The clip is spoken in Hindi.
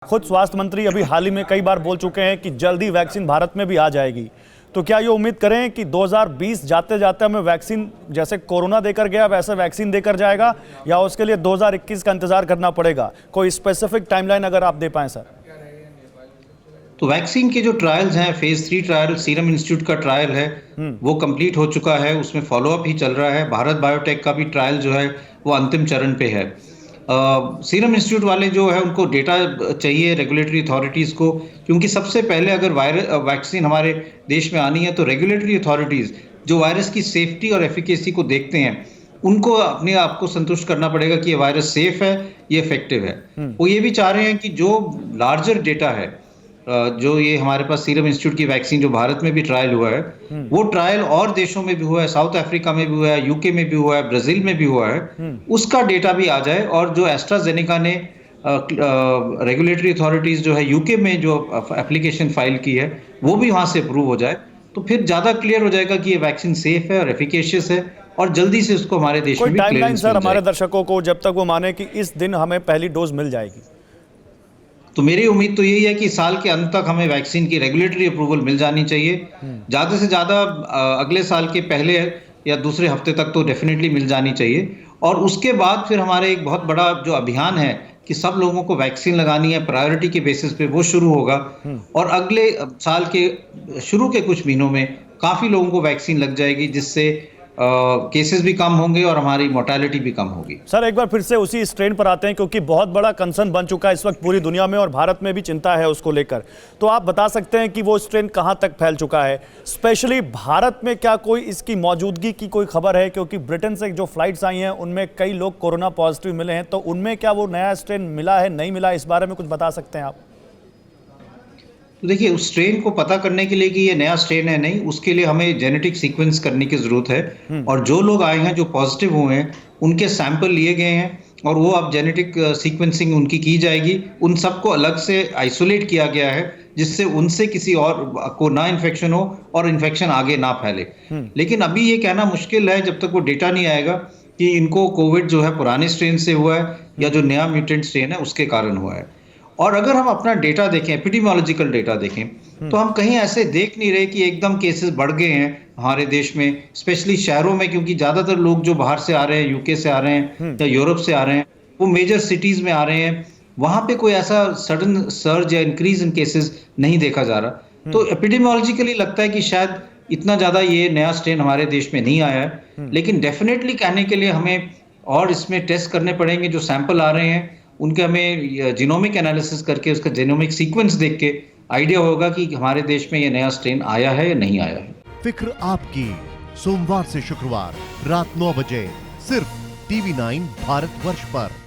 खुद स्वास्थ्य मंत्री अभी हाल ही में कई बार बोल चुके हैं कि जल्दी वैक्सीन भारत में भी आ जाएगी। तो क्या ये उम्मीद करें कि 2020 जाते जाते हमें वैक्सीन जैसे कोरोना देकर गया वैसे वैक्सीन देकर जाएगा, या उसके लिए 2021 का इंतजार करना पड़ेगा? कोई स्पेसिफिक टाइमलाइन अगर आप दे पाएं सर। तो वैक्सीन के जो ट्रायल्स हैं, फेज 3 ट्रायल सीरम इंस्टीट्यूट का ट्रायल है, वो कंप्लीट हो चुका है। उसमें फॉलोअप ही चल रहा है। भारत बायोटेक का भी ट्रायल जो है वो अंतिम चरण पे है। सीरम इंस्टीट्यूट वाले जो है उनको डेटा चाहिए रेगुलेटरी अथॉरिटीज़ को, क्योंकि सबसे पहले अगर वैक्सीन हमारे देश में आनी है तो रेगुलेटरी अथॉरिटीज़ जो वायरस की सेफ्टी और एफिकेसी को देखते हैं उनको अपने आप को संतुष्ट करना पड़ेगा कि ये वायरस सेफ है, ये इफेक्टिव है। वो ये भी चाह रहे हैं कि जो लार्जर डेटा है, जो ये हमारे पास सीरम इंस्टीट्यूट की वैक्सीन जो भारत में भी ट्रायल हुआ है, वो ट्रायल और देशों में भी हुआ है, साउथ अफ्रीका में भी हुआ है, यूके में भी हुआ है, ब्राजील में भी हुआ है, उसका डेटा भी आ जाए। और जो एस्ट्राजेनेका ने रेगुलेटरी अथॉरिटीज जो है यूके में जो एप्लीकेशन फाइल की है वो भी वहां से अप्रूव हो जाए, तो फिर ज्यादा क्लियर हो जाएगा कि ये वैक्सीन सेफ है और एफिकेशियस है, और जल्दी से उसको हमारे देश में भी टाइमलाइन क्लियरेंस सर मिल हमारे जाएगी। दर्शकों को, जब तक वो माने कि इस दिन हमें पहली डोज मिल जाएगी? तो मेरी उम्मीद तो यही है कि साल के अंत तक हमें वैक्सीन की रेगुलेटरी अप्रूवल मिल जानी चाहिए। ज़्यादा से ज़्यादा अगले साल के पहले या दूसरे हफ्ते तक तो डेफिनेटली मिल जानी चाहिए। और उसके बाद फिर हमारे एक बहुत बड़ा जो अभियान है कि सब लोगों को वैक्सीन लगानी है प्रायोरिटी के बेसिस पे, वो शुरू होगा। और अगले साल के शुरू के कुछ महीनों में काफ़ी लोगों को वैक्सीन लग जाएगी, जिससे केसेस भी कम होंगे और हमारी मोर्टेलिटी भी कम होगी। सर एक बार फिर से उसी स्ट्रेन पर आते हैं, क्योंकि बहुत बड़ा कंसर्न बन चुका है इस वक्त पूरी दुनिया में और भारत में भी चिंता है उसको लेकर। तो आप बता सकते हैं कि वो स्ट्रेन कहां तक फैल चुका है, स्पेशली भारत में? क्या कोई इसकी मौजूदगी की कोई खबर है? क्योंकि ब्रिटेन से जो फ्लाइट्स आई हैं उनमें कई लोग कोरोना पॉजिटिव मिले हैं, तो उनमें क्या वो नया स्ट्रेन मिला है, नहीं मिला, इस बारे में कुछ बता सकते हैं आप? तो देखिए, उस स्ट्रेन को पता करने के लिए कि ये नया स्ट्रेन है नहीं, उसके लिए हमें जेनेटिक सीक्वेंस करने की ज़रूरत है। और जो लोग आए हैं जो पॉजिटिव हुए हैं उनके सैंपल लिए गए हैं और वो अब जेनेटिक सीक्वेंसिंग उनकी की जाएगी। उन सबको अलग से आइसोलेट किया गया है, जिससे उनसे किसी और को ना इन्फेक्शन हो और इन्फेक्शन आगे ना फैले। लेकिन अभी ये कहना मुश्किल है जब तक वो डेटा नहीं आएगा कि इनको कोविड जो है पुराने स्ट्रेन से हुआ है या जो नया म्यूटेंट स्ट्रेन है उसके कारण हुआ है। और अगर हम अपना डेटा देखें, एपिडेमियोलॉजिकल डेटा देखें, तो हम कहीं ऐसे देख नहीं रहे कि एकदम केसेस बढ़ गए हैं हमारे देश में, स्पेशली शहरों में, क्योंकि ज्यादातर लोग जो बाहर से आ रहे हैं, यूके से आ रहे हैं या यूरोप से आ रहे हैं, वो मेजर सिटीज में आ रहे हैं। वहां पे कोई ऐसा सडन सर्ज या इंक्रीज इन केसेस नहीं देखा जा रहा। तो एपिडेमियोलॉजिकली लगता है कि शायद इतना ज्यादा ये नया स्ट्रेन हमारे देश में नहीं आया है। लेकिन डेफिनेटली कहने के लिए हमें और इसमें टेस्ट करने पड़ेंगे। जो सैंपल आ रहे हैं उनके हमें जीनोमिक एनालिसिस करके उसका जीनोमिक सीक्वेंस देख के आइडिया होगा कि हमारे देश में ये नया स्ट्रेन आया है या नहीं आया है। फिक्र आपकी, सोमवार से शुक्रवार रात 9 बजे सिर्फ TV9 भारतवर्ष पर।